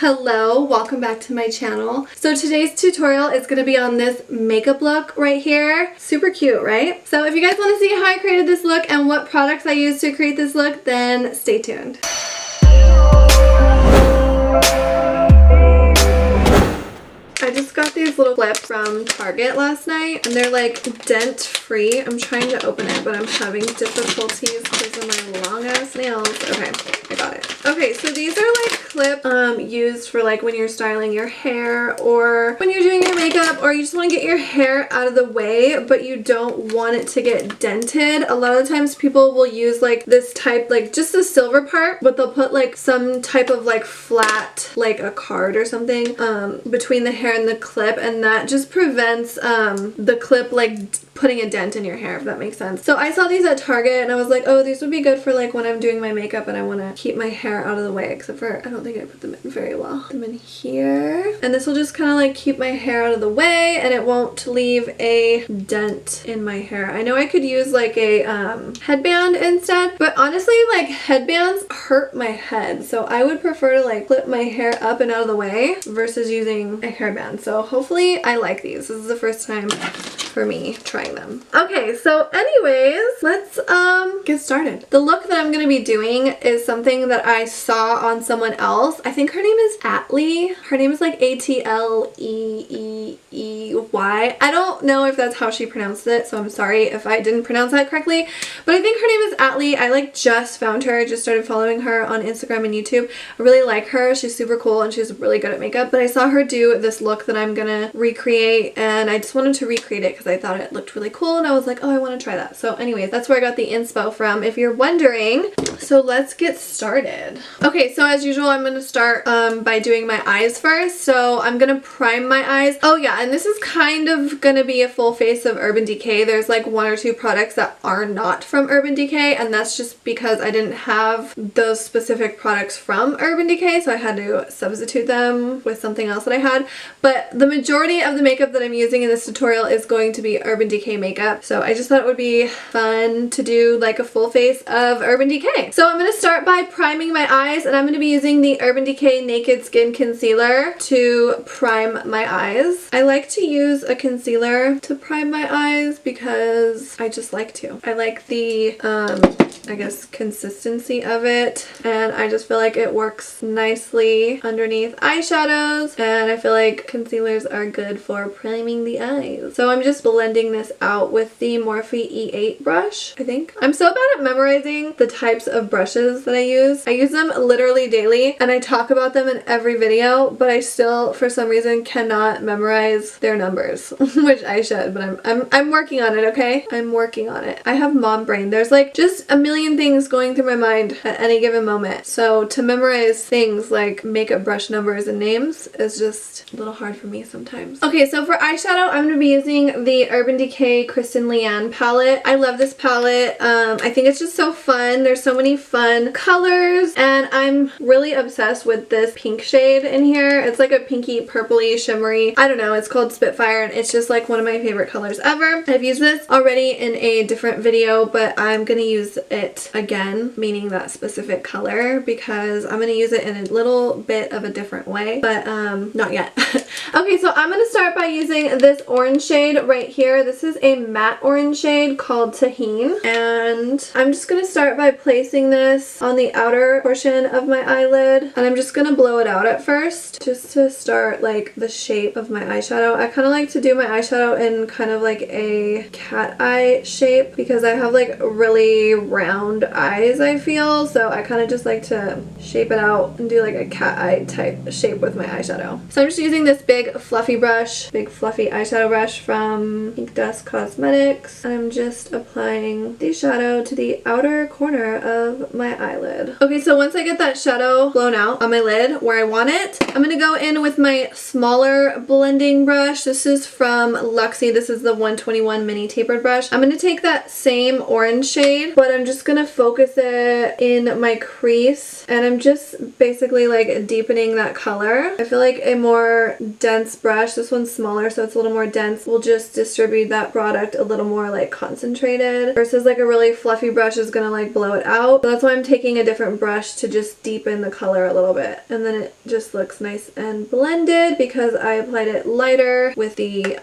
Hello, welcome back to my channel. So today's tutorial is going to be on this makeup look right here. Super cute, right? So if you guys want to see how I created this look and what products I used to create this look, then stay tuned. I just got these little clips from Target last night and they're like dent free. I'm trying to open it but I'm having difficulties because of my long ass nails. Okay, I got it. Okay, so these are like clip used for like when you're styling your hair or when you're doing your makeup or you just want to get your hair out of the way but you don't want it to get dented. A lot of the times people will use like this type, like just the silver part, but they'll put like some type of like flat, like a card or something between the hair and the clip, and that just prevents the clip like putting a dent in your hair, if that makes sense. So I saw these at Target and I was like, oh, these would be good for like when I'm doing my makeup and I want to keep my hair out of the way, except for I don't think I put them in very well. Put them in here, and this will just kind of like keep my hair out of the way and it won't leave a dent in my hair. I know I could use like a headband instead, but honestly like headbands hurt my head, so I would prefer to like clip my hair up and out of the way versus using a hairband. So hopefully I like these. This is the first time for me trying them. Okay, so anyways, let's get started. The look that I'm gonna be doing is something that I saw on someone else. I think her name is Atlee. Her name is like Atleeey. I don't know if that's how she pronounced it, so I'm sorry if I didn't pronounce that correctly, but I think her name is Atlee. I like just found her. I just started following her on Instagram and YouTube. I really like her. She's super cool and she's really good at makeup, but I saw her do this look that I'm gonna recreate and I just wanted to recreate it because I thought it looked really cool and I was like, oh, I want to try that. So anyways, that's where I got the inspo from, if you're wondering. So let's get started. Okay, so as usual, I'm going to start by doing my eyes first. So I'm going to prime my eyes. Oh yeah, and this is kind of going to be a full face of Urban Decay. There's like one or two products that are not from Urban Decay, and that's just because I didn't have those specific products from Urban Decay, so I had to substitute them with something else that I had. But the majority of the makeup that I'm using in this tutorial is going to be Urban Decay makeup, so I just thought it would be fun to do like a full face of Urban Decay. So I'm going to start by priming my eyes, and I'm going to be using the Urban Decay Naked Skin Concealer to prime my eyes. I like to use a concealer to prime my eyes because I just like to. I like the I guess consistency of it, and I just feel like it works nicely underneath eyeshadows, and I feel like concealers are good for priming the eyes. So I'm just blending this out with the Morphe E8 brush, I think. I'm so bad at memorizing the types of brushes that I use. I use them literally daily and I talk about them in every video, but I still for some reason cannot memorize their numbers, which I should, but I'm working on it, okay? I'm working on it. I have mom brain. There's like just a million things going through my mind at any given moment. So to memorize things like makeup brush numbers and names is just a little hard for me sometimes. Okay, so for eyeshadow, I'm going to be using the Urban Decay Kristen Leanne palette. I love this palette. I think it's just so fun. There's so many fun colors and I'm really obsessed with this pink shade in here. It's like a pinky purpley shimmery, I don't know, it's called Spitfire and it's just like one of my favorite colors ever. I've used this already in a different video, but I'm gonna use it again, meaning that specific color, because I'm gonna use it in a little bit of a different way, but not yet. Okay, so I'm gonna start by using this orange shade right here. This is a matte orange shade called Tahine, and I'm just gonna start by placing this on the outer portion of my eyelid, and I'm just gonna blow it out at first just to start like the shape of my eyeshadow. I kind of like to do my eyeshadow in kind of like a cat eye shape because I have like really round eyes, I feel, so I kind of just like to shape it out and do like a cat eye type shape with my eyeshadow. So I'm just using this big fluffy eyeshadow brush from Pink Dust Cosmetics, and I'm just applying the shadow to the outer corner of my eyelid. Okay, so once I get that shadow blown out on my lid where I want it, I'm gonna go in with my smaller blending brush. This is from Luxie. This is the 121 mini tapered brush. I'm gonna take that same orange shade, but I'm just gonna focus it in my crease, and I'm just basically like deepening that color. I feel like a more dense brush, this one's smaller so it's a little more dense, will just distribute that product a little more like concentrated versus like a really fluffy brush is gonna like blow it out. So that's why I'm taking a different brush to just deepen the color a little bit, and then it just looks nice and blended because I applied it lighter with the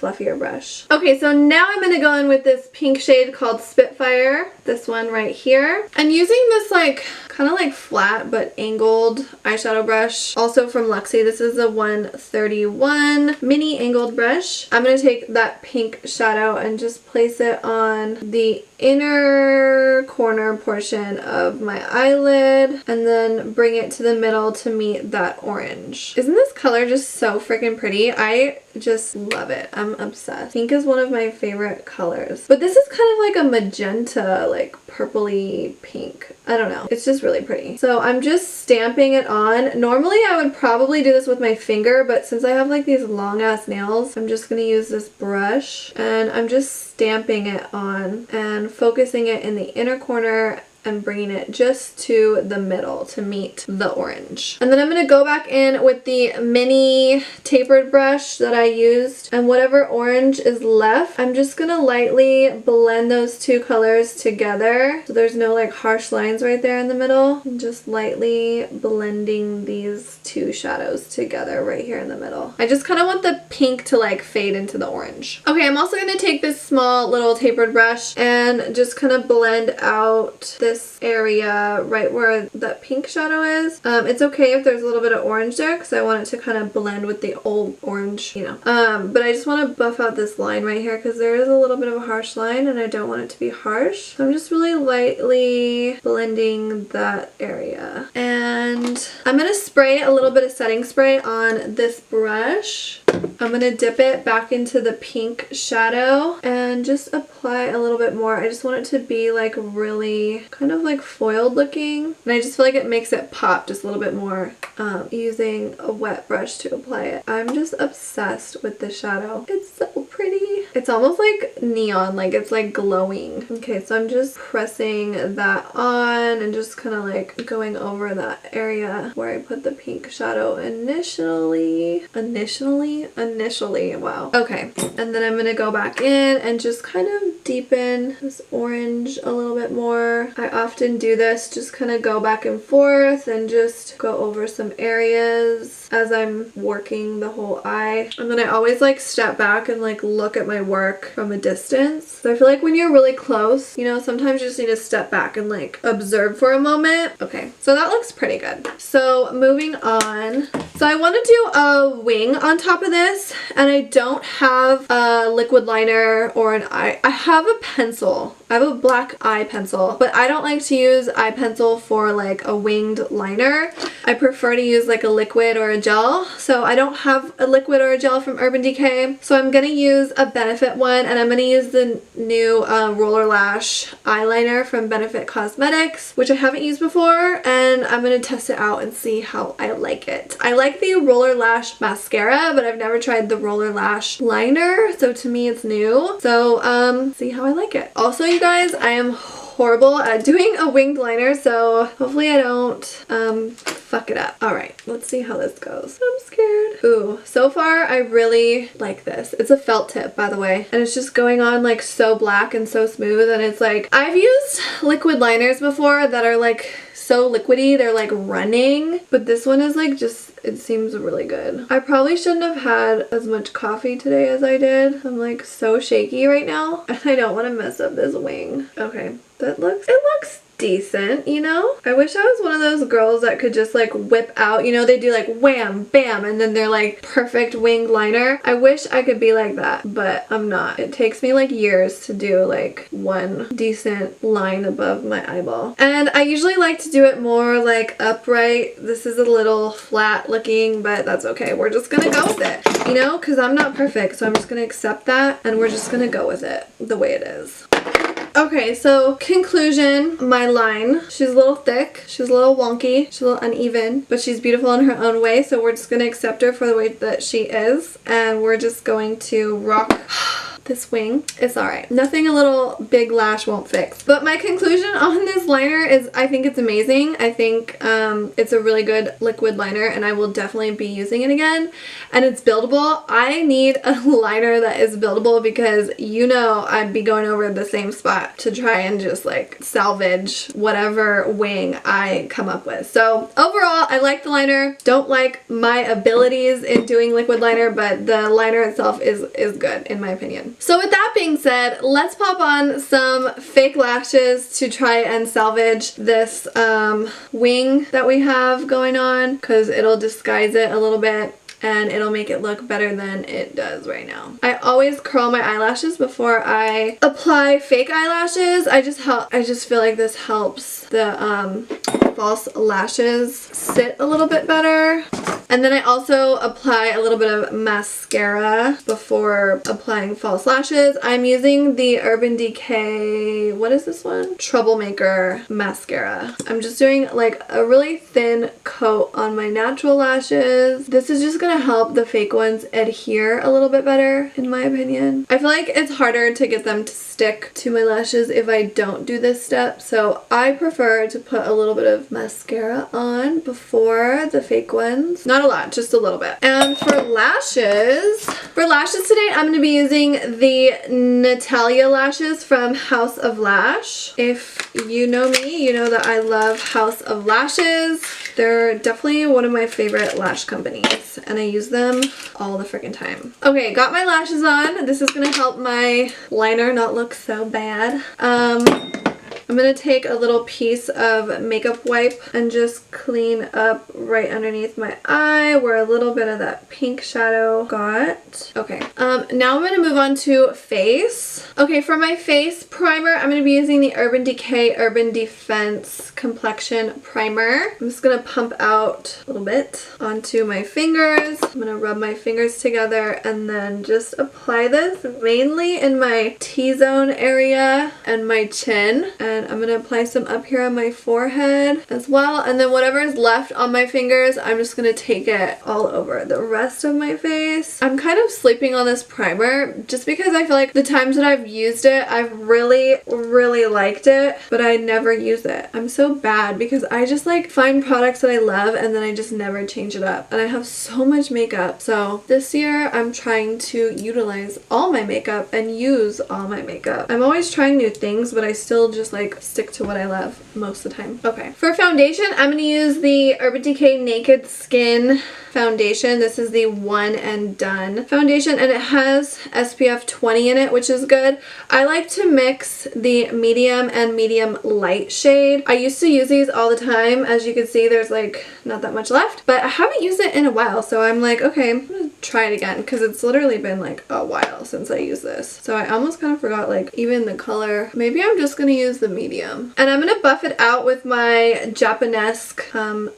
fluffier brush. Okay, so now I'm gonna go in with this pink shade called Spitfire, this one right here. I'm using this like kind of like flat but angled eyeshadow brush, also from Luxie. This is a 131 mini angled brush. I'm gonna take that pink shadow and just place it on the inner corner portion of my eyelid and then bring it to the middle to meet that orange. Isn't this color just so freaking pretty? I just love it. I'm obsessed. Pink is one of my favorite colors. But this is kind of like a magenta, like purpley pink. I don't know. It's just really pretty. So I'm just stamping it on. Normally I would probably do this with my finger, but since I have like these long ass nails, I'm just gonna use this brush and I'm just stamping it on and focusing it in the inner corner and bringing it just to the middle to meet the orange. And then I'm going to go back in with the mini tapered brush that I used, and whatever orange is left, I'm just going to lightly blend those two colors together so there's no like harsh lines right there in the middle. I'm just lightly blending these two shadows together right here in the middle. I just kind of want the pink to like fade into the orange. Okay, I'm also going to take this small little tapered brush and just kind of blend out this area right where that pink shadow is. It's okay if there's a little bit of orange there because I want it to kind of blend with the old orange, you know. But I just want to buff out this line right here because there is a little bit of a harsh line and I don't want it to be harsh. So I'm just really lightly blending that area. And I'm going to spray a little bit of setting spray on this brush. I'm going to dip it back into the pink shadow and just apply a little bit more. I just want it to be like really kind of like foiled looking, and I just feel like it makes it pop just a little bit more using a wet brush to apply it. I'm just obsessed with this shadow. It's so pretty. It's almost like neon, like it's like glowing. Okay, so I'm just pressing that on and just kind of like going over that area where I put the pink shadow initially, wow. Okay, and then I'm gonna go back in and just kind of deepen this orange a little bit more. I often do this, just kind of go back and forth and just go over some areas as I'm working the whole eye. And then I always like step back and like look at my work from a distance. So I feel like when you're really close, you know, sometimes you just need to step back and like observe for a moment. Okay, so that looks pretty good. So moving on. So I want to do a wing on top of this, and I don't have a liquid liner or an eye. I have a pencil. I have a black eye pencil, but I don't like to use eye pencil for like a winged liner. I prefer to use like a liquid or a gel. So I don't have a liquid or a gel from Urban Decay. So I'm going to use a Benefit one, and I'm going to use the new Roller Lash eyeliner from Benefit Cosmetics, which I haven't used before, and I'm going to test it out and see how I like it. I like the Roller Lash mascara, but I've never tried the Roller Lash liner, so to me it's new. So see how I like it. Also, you guys, I am horrible at doing a winged liner, so hopefully I don't fuck it up. Alright, let's see how this goes. I'm scared. Ooh, so far I really like this. It's a felt tip, by the way, and it's just going on like so black and so smooth, and it's like, I've used liquid liners before that are like so liquidy, they're like running, but this one is like just, it seems really good. I probably shouldn't have had as much coffee today as I did. I'm like so shaky right now, and I don't want to mess up this wing. Okay, it looks decent, you know? I wish I was one of those girls that could just like whip out, you know, they do like wham, bam, and then they're like perfect winged liner. I wish I could be like that, but I'm not. It takes me like years to do like one decent line above my eyeball. And I usually like to do it more like upright. This is a little flat looking, but that's okay. We're just gonna go with it, you know, because I'm not perfect, so I'm just gonna accept that, and we're just gonna go with it the way it is. Okay, so conclusion, my line. She's a little thick, she's a little wonky, she's a little uneven, but she's beautiful in her own way, so we're just going to accept her for the way that she is, and we're just going to rock this wing. It's alright. Nothing a little big lash won't fix. But my conclusion on this liner is I think it's amazing. I think it's a really good liquid liner and I will definitely be using it again. And it's buildable. I need a liner that is buildable because you know I'd be going over the same spot to try and just like salvage whatever wing I come up with. So overall, I like the liner. Don't like my abilities in doing liquid liner, but the liner itself is good in my opinion. So with that being said, let's pop on some fake lashes to try and salvage this wing that we have going on because it'll disguise it a little bit and it'll make it look better than it does right now. I always curl my eyelashes before I apply fake eyelashes. I just feel like this helps the false lashes sit a little bit better. And then I also apply a little bit of mascara before applying false lashes. I'm using the Urban Decay, what is this one? Troublemaker mascara. I'm just doing like a really thin coat on my natural lashes. This is just gonna help the fake ones adhere a little bit better, in my opinion. I feel like it's harder to get them to stick to my lashes if I don't do this step, so I prefer to put a little bit of mascara on before the fake ones. Not a lot, just a little bit. And for lashes today, I'm going to be using the Natalia lashes from House of Lash. If you know me, you know that I love House of Lashes. They're definitely one of my favorite lash companies, and I use them all the freaking time. Okay, got my lashes on. This is going to help my liner not look so bad. I'm going to take a little piece of makeup wipe and just clean up right underneath my eye where a little bit of that pink shadow got. Okay, now I'm going to move on to face. Okay, for my face primer, I'm going to be using the Urban Decay Urban Defense Complexion Primer. I'm just going to pump out a little bit onto my fingers. I'm going to rub my fingers together and then just apply this mainly in my T-zone area and my chin. And I'm going to apply some up here on my forehead as well. And then whatever is left on my fingers, I'm just going to take it all over the rest of my face. I'm kind of sleeping on this primer just because I feel like the times that I've used it, I've really liked it, but I never use it. I'm so bad because I just like find products that I love and then I just never change it up. And I have so much makeup. So this year I'm trying to utilize all my makeup and use all my makeup. I'm always trying new things, but I still just like stick to what I love most of the time. Okay, for foundation, I'm going to use the Urban Decay Naked Skin foundation. This is the One and Done foundation, and it has SPF 20 in it, which is good. I like to mix the medium and medium light shade. I used to use these all the time. As you can see, there's like not that much left, but I haven't used it in a while, so I'm like, okay, I'm gonna try it again because it's literally been like a while since I used this. So I almost kind of forgot like even the color. Maybe I'm just gonna use the medium. And I'm gonna buff it out with my Japanesque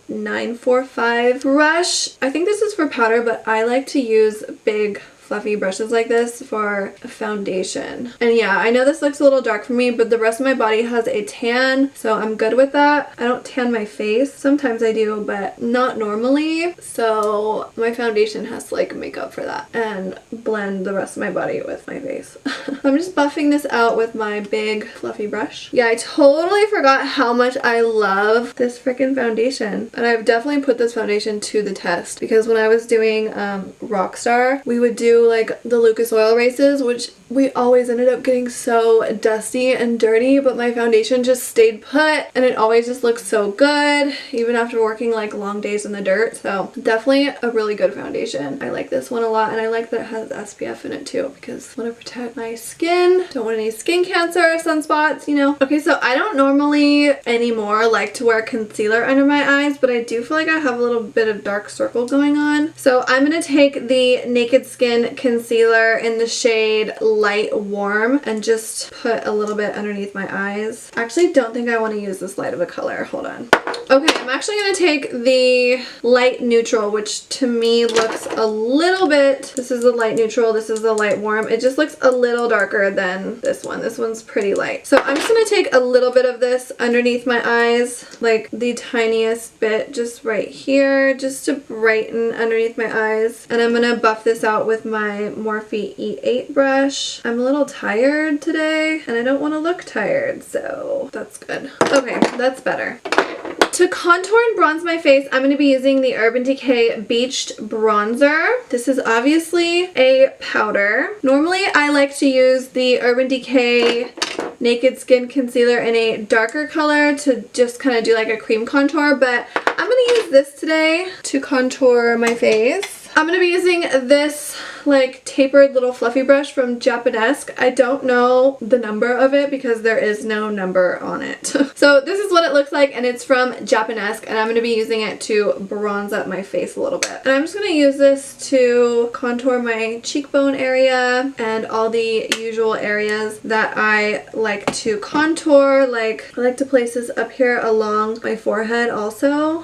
945 brush. I think this is for powder, but I like to use big fluffy brushes like this for a foundation. And yeah, I know this looks a little dark for me, but the rest of my body has a tan, so I'm good with that. I don't tan my face. Sometimes I do, but not normally. So my foundation has to like make up for that and blend the rest of my body with my face. I'm just buffing this out with my big fluffy brush. Yeah, I totally forgot how much I love this freaking foundation. And I've definitely put this foundation to the test because when I was doing Rockstar, we would do like the Lucas Oil races, which we always ended up getting so dusty and dirty, but my foundation just stayed put and it always just looks so good even after working like long days in the dirt. So definitely a really good foundation. I like this one a lot, and I like that it has SPF in it too because I want to protect my skin. Don't want any skin cancer or sunspots, you know. Okay, so I don't normally anymore like to wear concealer under my eyes, but I do feel like I have a little bit of dark circle going on. So I'm going to take the Naked Skin concealer in the shade Light Warm and just put a little bit underneath my eyes. I actually don't think I want to use this light of a color. Hold on. Okay, I'm actually going to take the light neutral, which to me looks a little bit, this is the light neutral, this is the light warm. It just looks a little darker than this one. This one's pretty light. So I'm just going to take a little bit of this underneath my eyes, like the tiniest bit just right here, just to brighten underneath my eyes. And I'm going to buff this out with my Morphe E8 brush. I'm a little tired today and I don't want to look tired, so that's good. Okay, that's better. To contour and bronze my face, I'm going to be using the Urban Decay Beached Bronzer. This is obviously a powder. Normally, I like to use the Urban Decay Naked Skin Concealer in a darker color to just kind of do like a cream contour, but I'm going to use this today to contour my face. I'm going to be using this like tapered little fluffy brush from Japanesque. I don't know the number of it because there is no number on it. So this is what it looks like, and it's from Japanesque, and I'm going to be using it to bronze up my face a little bit. And I'm just going to use this to contour my cheekbone area and all the usual areas that I like to contour. Like I like to place this up here along my forehead also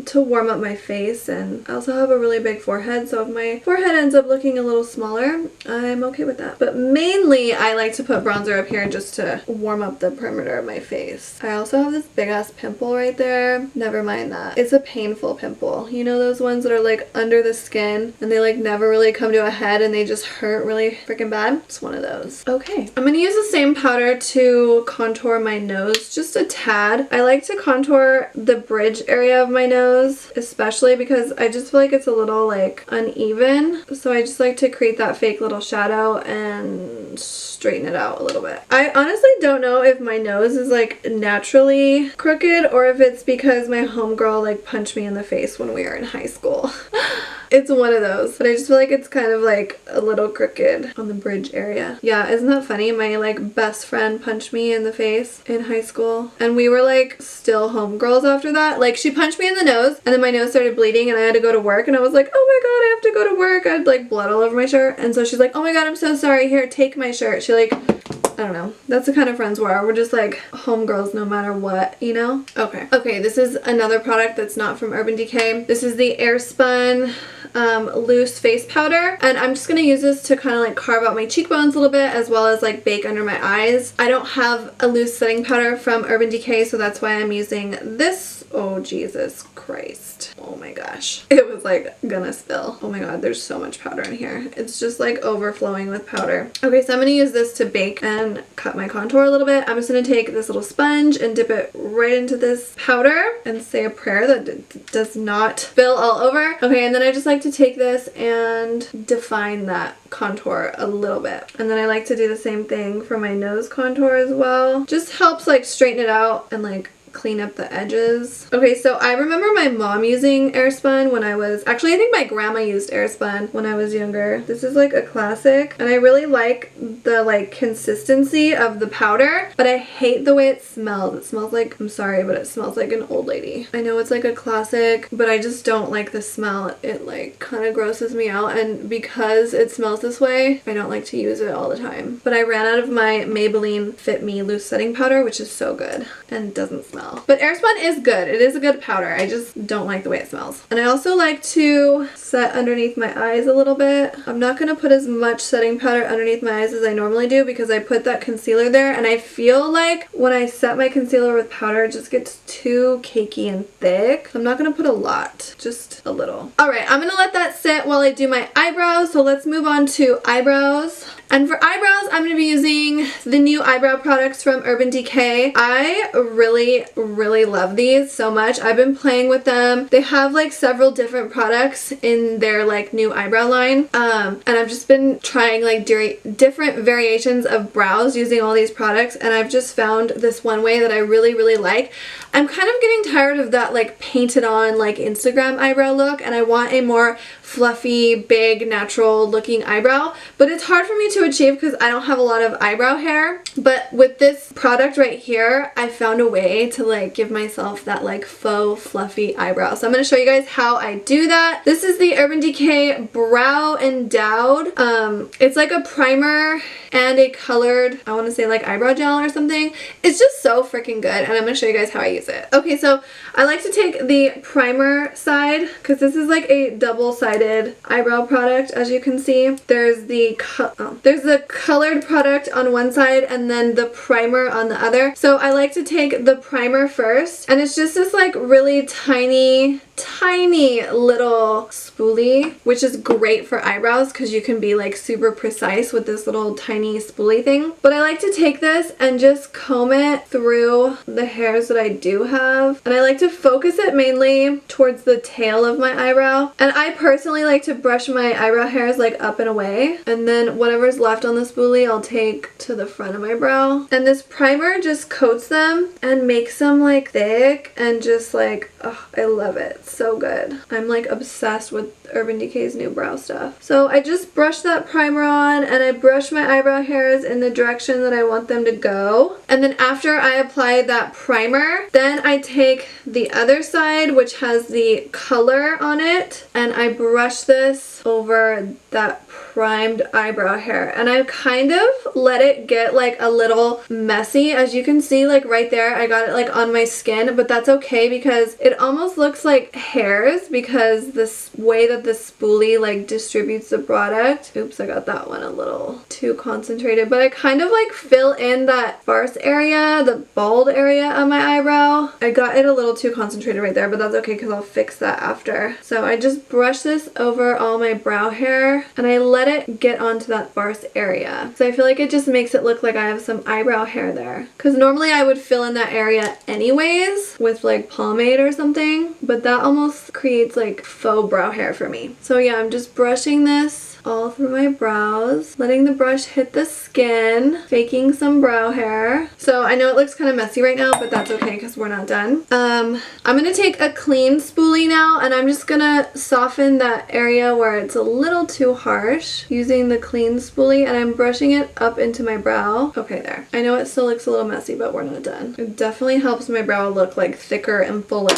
to warm up my face, and I also have a really big forehead, so if my forehead ends up looking a little smaller, I'm okay with that. But mainly I like to put bronzer up here just to warm up the perimeter of my face. I also have this big ass pimple right there. Never mind that. It's a painful pimple. You know those ones that are like under the skin and they like never really come to a head and they just hurt really freaking bad? It's one of those. Okay, I'm gonna use the same powder to contour my nose just a tad. I like to contour the bridge area of my nose, especially because I just feel like it's a little like uneven. So I just like to create that fake little shadow and straighten it out a little bit. I honestly don't know if my nose is like naturally crooked or if it's because my homegirl like punched me in the face when we were in high school. It's one of those, but I just feel like it's kind of like a little crooked on the bridge area. Yeah, isn't that funny? My like best friend punched me in the face in high school and we were like still homegirls after that. Like she punched me in the nose and then my nose started bleeding and I had to go to work and I was like, oh my god, I have to go to work. I had like blood all over my shirt, and so she's like, oh my god, I'm so sorry, here, take my shirt. She like, I don't know. That's the kind of friends we're just like homegirls no matter what, you know? Okay. Okay, this is another product that's not from Urban Decay. This is the Airspun loose face powder, and I'm just gonna use this to kind of like carve out my cheekbones a little bit as well as like bake under my eyes. I don't have a loose setting powder from Urban Decay, so that's why I'm using this. Oh Jesus Christ. Oh my gosh. It was like gonna spill. Oh my god, there's so much powder in here. It's just like overflowing with powder. Okay, so I'm gonna use this to bake and cut my contour a little bit. I'm just gonna take this little sponge and dip it right into this powder and say a prayer that does not spill all over. Okay, and then I just like to take this and define that contour a little bit. And then I like to do the same thing for my nose contour as well. Just helps like straighten it out and like clean up the edges. Okay, so I remember my mom using Airspun when I was, actually I think my grandma used Airspun when I was younger. This is like a classic and I really like the like consistency of the powder, but I hate the way it smells. It smells like, I'm sorry, but it smells like an old lady. I know it's like a classic, but I just don't like the smell. It like kind of grosses me out, and because it smells this way, I don't like to use it all the time. But I ran out of my Maybelline Fit Me loose setting powder, which is so good and doesn't smell. But Airspun is good. It is a good powder. I just don't like the way it smells. And I also like to set underneath my eyes a little bit. I'm not going to put as much setting powder underneath my eyes as I normally do because I put that concealer there, and I feel like when I set my concealer with powder it just gets too cakey and thick. I'm not going to put a lot, just a little. Alright, I'm going to let that sit while I do my eyebrows, so let's move on to eyebrows. And for eyebrows, I'm going to be using the new eyebrow products from Urban Decay. I really love these so much. I've been playing with them. They have like several different products in their like new eyebrow line. And I've just been trying like different variations of brows using all these products, and I've just found this one way that I really like. I'm kind of getting tired of that like painted on like Instagram eyebrow look, and I want a more fluffy, big, natural looking eyebrow, but it's hard for me to to achieve because I don't have a lot of eyebrow hair, but with this product right here, I found a way to like give myself that like faux fluffy eyebrow. So I'm going to show you guys how I do that. This is the Urban Decay Brow Endowed. It's like a primer and a colored, I want to say like eyebrow gel or something. It's just so freaking good, and I'm going to show you guys how I use it. Okay, so I like to take the primer side because this is like a double-sided eyebrow product. As you can see, there's the colored product on one side and then the primer on the other. So I like to take the primer first, and it's just this like really tiny little spoolie, which is great for eyebrows because you can be like super precise with this little tiny spoolie thing. But I like to take this and just comb it through the hairs that I do have, and I like to focus it mainly towards the tail of my eyebrow. And I personally like to brush my eyebrow hairs like up and away, and then whatever's left on the spoolie I'll take to the front of my brow. And this primer just coats them and makes them like thick and just like, oh, I love it. It's so good. I'm like obsessed with Urban Decay's new brow stuff. So I just brush that primer on and I brush my eyebrow hairs in the direction that I want them to go. And then after I apply that primer, then I take the other side, which has the color on it, and I brush this over that primed eyebrow hair, and I kind of let it get like a little messy. As you can see, like right there, I got it like on my skin, but that's okay because it almost looks like hairs because this way that the spoolie like distributes the product. Oops, I got that one a little too concentrated, but I kind of like fill in that sparse area, the bald area of my eyebrow. I got it a little too concentrated right there, but that's okay because I'll fix that after. So I just brush this over all my brow hair and I let it get onto that sparse area. So I feel like it just makes it look like I have some eyebrow hair there. Because normally I would fill in that area anyways with like pomade or something, but that almost creates like faux brow hair for me. So yeah, I'm just brushing this all through my brows, letting the brush hit the skin, faking some brow hair. So I know it looks kind of messy right now, but that's okay because we're not done. I'm gonna take a clean spoolie now and I'm just gonna soften that area where it's a little too harsh using the clean spoolie, and I'm brushing it up into my brow. Okay, there. I know it still looks a little messy, but we're not done. It definitely helps my brow look like thicker and fuller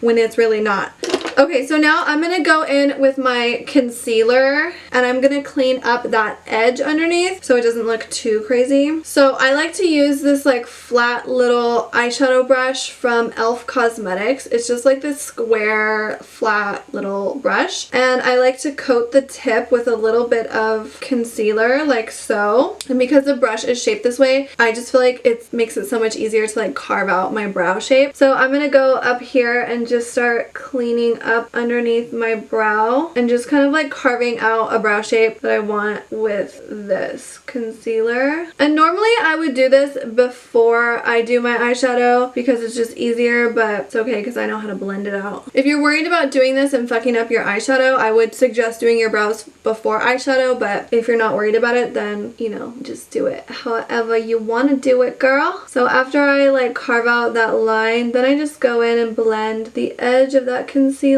when it's really not. Okay, so now I'm going to go in with my concealer and I'm going to clean up that edge underneath so it doesn't look too crazy. So I like to use this like flat little eyeshadow brush from e.l.f. Cosmetics. It's just like this square flat little brush, and I like to coat the tip with a little bit of concealer like so. And because the brush is shaped this way, I just feel like it makes it so much easier to like carve out my brow shape. So I'm going to go up here and just start cleaning up underneath my brow and just kind of like carving out a brow shape that I want with this concealer. And normally I would do this before I do my eyeshadow because it's just easier, but it's okay because I know how to blend it out. If you're worried about doing this and fucking up your eyeshadow, I would suggest doing your brows before eyeshadow, but if you're not worried about it, then you know, just do it however you want to do it, girl. So after I like carve out that line, then I just go in and blend the edge of that concealer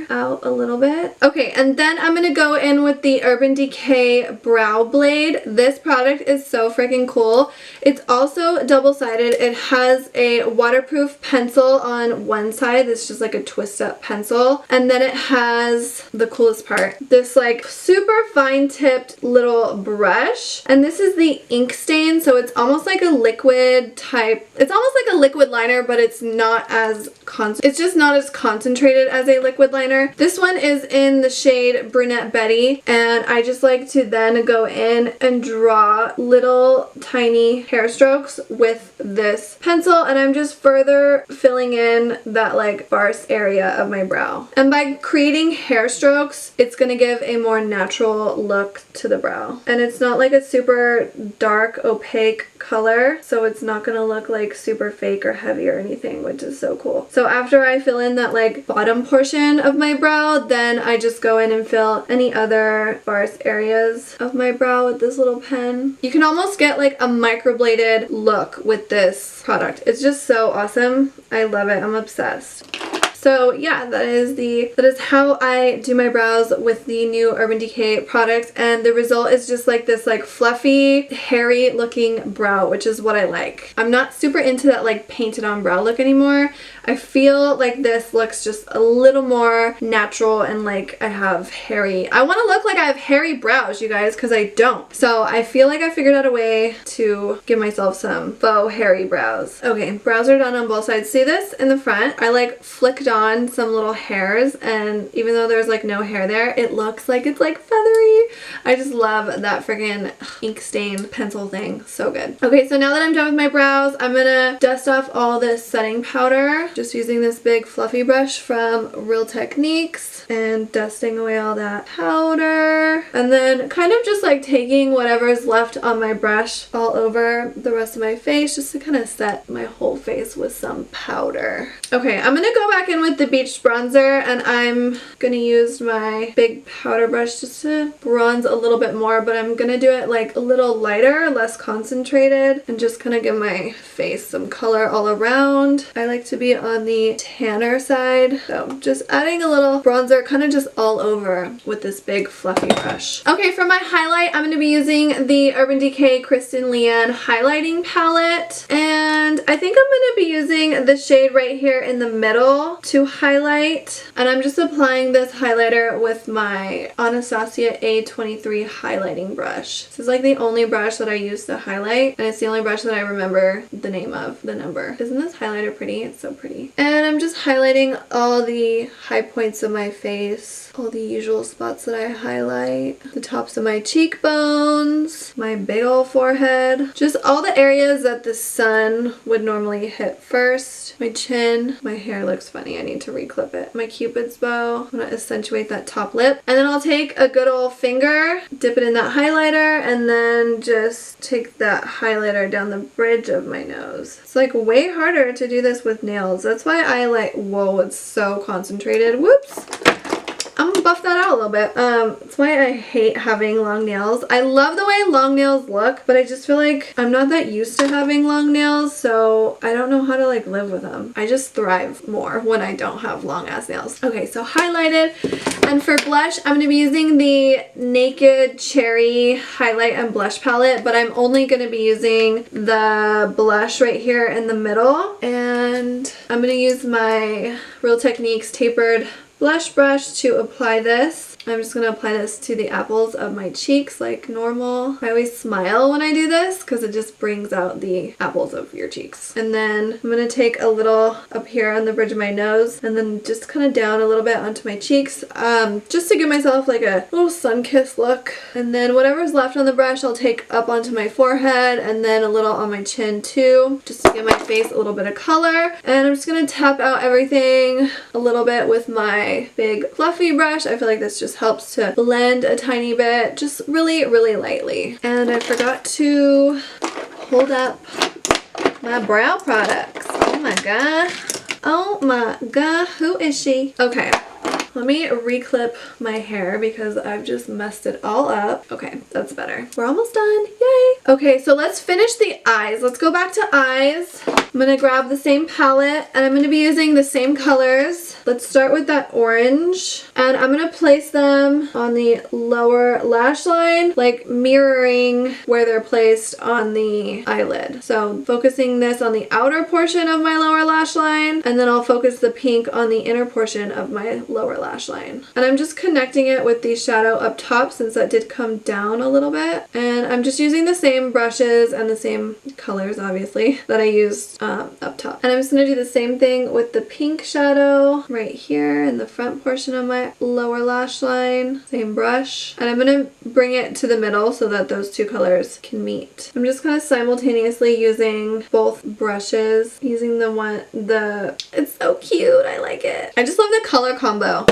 out a little bit. Okay, and then I'm gonna go in with the Urban Decay Brow Blade. This product is so freaking cool. It's also double-sided. It has a waterproof pencil on one side. It's just like a twist-up pencil. And then it has the coolest part, this like super fine-tipped little brush. And this is the ink stain, so it's almost like a liquid type. It's almost like a liquid liner, but it's not as it's just not as concentrated as a liquid liner. This one is in the shade Brunette Betty, and I just like to then go in and draw little tiny hair strokes with this pencil, and I'm just further filling in that like sparse area of my brow. And by creating hair strokes, it's gonna give a more natural look to the brow. And it's not like a super dark, opaque color, so it's not gonna look like super fake or heavy or anything, which is so cool. So after I fill in that like bottom portion of my brow, then I just go in and fill any other sparse areas of my brow with this little pen. You can almost get like a microbladed look with this product. It's just so awesome. I love it. I'm obsessed. So yeah, that is how I do my brows with the new Urban Decay products, and the result is just like this like fluffy, hairy looking brow, which is what I like. I'm not super into that like painted on brow look anymore. I feel like this looks just a little more natural and like I have hairy. I want to look like I have hairy brows, you guys, because I don't. So I feel like I figured out a way to give myself some faux hairy brows. Okay, brows are done on both sides. See this in the front? I like flicked on some little hairs, and even though there's like no hair there, it looks like it's like feathery. I just love that freaking ink stain pencil thing. So good. Okay, so now that I'm done with my brows, I'm gonna dust off all this setting powder. Just using this big fluffy brush from Real Techniques and dusting away all that powder. And then kind of just like taking whatever is left on my brush all over the rest of my face just to kind of set my whole face with some powder. Okay, I'm gonna go back in with the Beach Bronzer, and I'm gonna use my big powder brush just to bronze a little bit more, but I'm gonna do it like a little lighter, less concentrated, and just kind of give my face some color all around. I like to be on the tanner side, so just adding a little bronzer kind of just all over with this big fluffy brush. Okay, for my highlight, I'm going to be using the Urban Decay Kristen Leanne highlighting palette, and I think I'm going to be using the shade right here in the middle to highlight, and I'm just applying this highlighter with my Anastasia A23 highlighting brush. This is like the only brush that I use to highlight, and it's the only brush that I remember the name of, the number. Isn't this highlighter pretty? It's so pretty. And I'm just highlighting all the high points of my face, all the usual spots that I highlight, the tops of my cheekbones, my big old forehead, just all the areas that the sun would normally hit first. My chin, my hair looks funny, I need to reclip it. My cupid's bow, I'm gonna accentuate that top lip. And then I'll take a good old finger, dip it in that highlighter, and then just take that highlighter down the bridge of my nose. It's like way harder to do this with nails. That's why I like, whoa, it's so concentrated. Whoops. I'm gonna buff that out a little bit. That's why I hate having long nails. I love the way long nails look, but I just feel like I'm not that used to having long nails, so I don't know how to like live with them. I just thrive more when I don't have long ass nails. Okay, so highlighted. And for blush, I'm gonna be using the Naked Cherry Highlight and Blush Palette, but I'm only gonna be using the blush right here in the middle. And I'm gonna use my Real Techniques tapered blush brush to apply this. I'm just going to apply this to the apples of my cheeks like normal. I always smile when I do this because it just brings out the apples of your cheeks. And then I'm going to take a little up here on the bridge of my nose and then just kind of down a little bit onto my cheeks just to give myself like a little sun-kissed look. And then whatever's left on the brush I'll take up onto my forehead and then a little on my chin too, just to give my face a little bit of color. And I'm just going to tap out everything a little bit with my big fluffy brush. I feel like this just helps to blend a tiny bit, just really, really lightly. And I forgot to hold up my brow products. Oh my god. Oh my god, who is she? Okay. Let me reclip my hair because I've just messed it all up. Okay, that's better. We're almost done. Yay! Okay, so let's finish the eyes. Let's go back to eyes. I'm going to grab the same palette and I'm going to be using the same colors. Let's start with that orange. And I'm going to place them on the lower lash line, like mirroring where they're placed on the eyelid. So focusing this on the outer portion of my lower lash line, and then I'll focus the pink on the inner portion of my lower lash line. And I'm just connecting it with the shadow up top since that did come down a little bit. And I'm just using the same brushes and the same colors, obviously, that I used up top. And I'm just going to do the same thing with the pink shadow right here in the front portion of my lower lash line. Same brush. And I'm going to bring it to the middle so that those two colors can meet. I'm just kind of simultaneously using both brushes. Using it's so cute. I like it. I just love the color combo.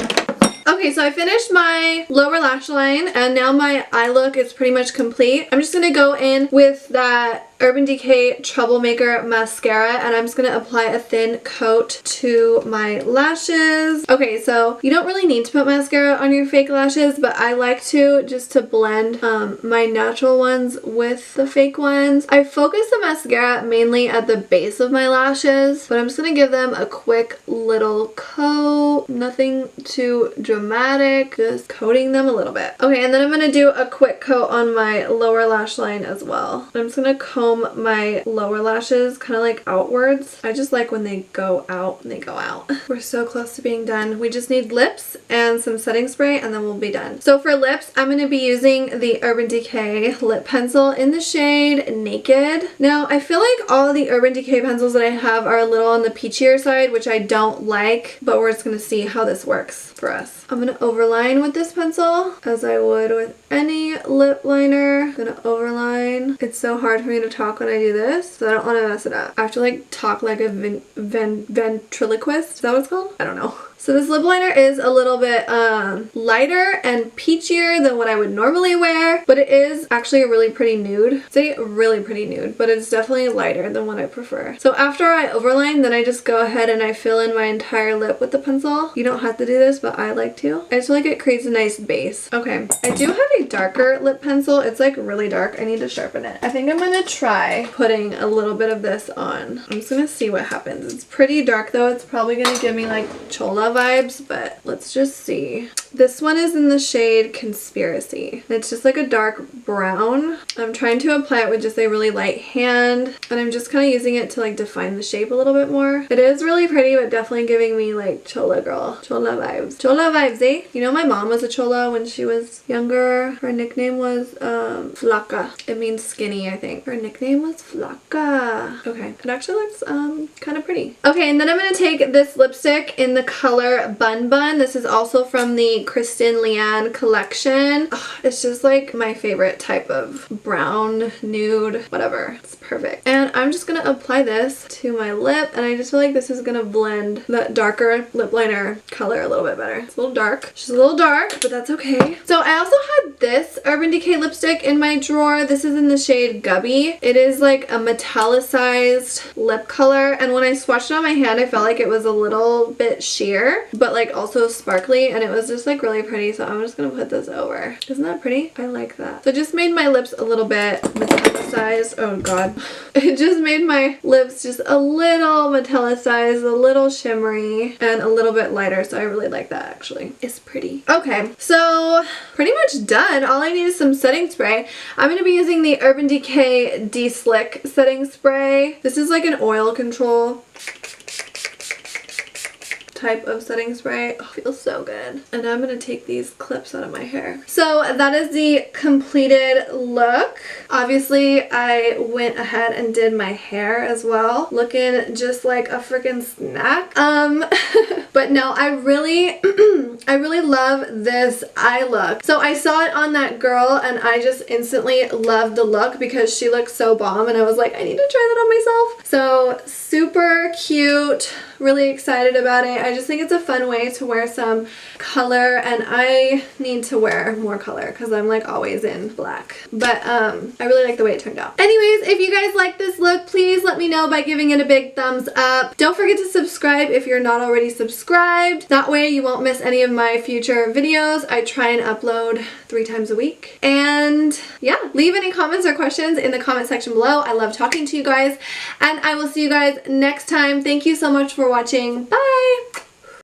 Okay, so I finished my lower lash line and now my eye look is pretty much complete. I'm just going to go in with that Urban Decay Troublemaker Mascara, and I'm just going to apply a thin coat to my lashes. Okay, so you don't really need to put mascara on your fake lashes, but I like to just to blend my natural ones with the fake ones. I focus the mascara mainly at the base of my lashes, but I'm just going to give them a quick little coat. Nothing too dramatic, just coating them a little bit. Okay, and then I'm going to do a quick coat on my lower lash line as well. I'm just going to comb my lower lashes kind of like outwards. I just like when they go out and they go out. We're so close to being done. We just need lips and some setting spray and then we'll be done. So for lips, I'm going to be using the Urban Decay lip pencil in the shade Naked. Now, I feel like all the Urban Decay pencils that I have are a little on the peachier side, which I don't like, but we're just going to see how this works for us. I'm going to overline with this pencil as I would with any lip liner. I'm going to overline. It's so hard for me to talk when I do this, so I don't want to mess it up. I have to like talk like a ventriloquist. Is that what it's called? I don't know. So this lip liner is a little bit lighter and peachier than what I would normally wear, but it is actually a really pretty nude. Say really pretty nude, but it's definitely lighter than what I prefer. So after I overline, then I just go ahead and I fill in my entire lip with the pencil. You don't have to do this, but I like to. I just feel like it creates a nice base. Okay, I do have a darker lip pencil. It's like really dark. I need to sharpen it. I think I'm gonna try putting a little bit of this on. I'm just gonna see what happens. It's pretty dark though. It's probably gonna give me like chola vibes, but let's just see. This one is in the shade Conspiracy. It's just like a dark brown. I'm trying to apply it with just a really light hand, and I'm just kind of using it to like define the shape a little bit more. It is really pretty, but definitely giving me like chola girl, chola vibes. Chola vibes, eh? You know, my mom was a chola when she was younger. Her nickname was Flaca. It means skinny, I think. Her nickname was Flaca. Okay, it actually looks kind of pretty. Okay, and then I'm gonna take this lipstick in the color Bun Bun. This is also from the Kristen Leanne collection. Oh, it's just like my favorite type of brown, nude, whatever. It's perfect. And I'm just gonna apply this to my lip, and I just feel like this is gonna blend that darker lip liner color a little bit better. It's a little dark. She's a little dark, but that's okay. So I also had this Urban Decay lipstick in my drawer. This is in the shade Gubby. It is like a metallicized lip color, and when I swatched it on my hand, I felt like it was a little bit sheer, but like also sparkly, and it was just like really pretty, so I'm just gonna put this over. Isn't that pretty? I like that. So it just made my lips a little bit metallicized. Oh god. It just made my lips just a little metallicized, a little shimmery, and a little bit lighter, so I really like that actually. It's pretty. Okay, so pretty much done. All I need is some setting spray. I'm gonna be using the Urban Decay De-Slick setting spray. This is like an oil control type of setting spray. Oh, feels so good. And I'm gonna take these clips out of my hair. So that is the completed look. Obviously, I went ahead and did my hair as well, looking just like a freaking snack. But no, I really I really love this eye look. So I saw it on that girl and I just instantly loved the look because she looked so bomb, and I was like, I need to try that on myself. So super cute, really excited about it. I just think it's a fun way to wear some color, and I need to wear more color because I'm like always in black. But I really like the way it turned out. Anyways, if you guys like this look, please let me know by giving it a big thumbs up. Don't forget to subscribe if you're not already subscribed. That way you won't miss any of my future videos. I try and upload 3 times a week. And yeah, leave any comments or questions in the comment section below. I love talking to you guys, and I will see you guys next time. Thank you so much for watching. Bye!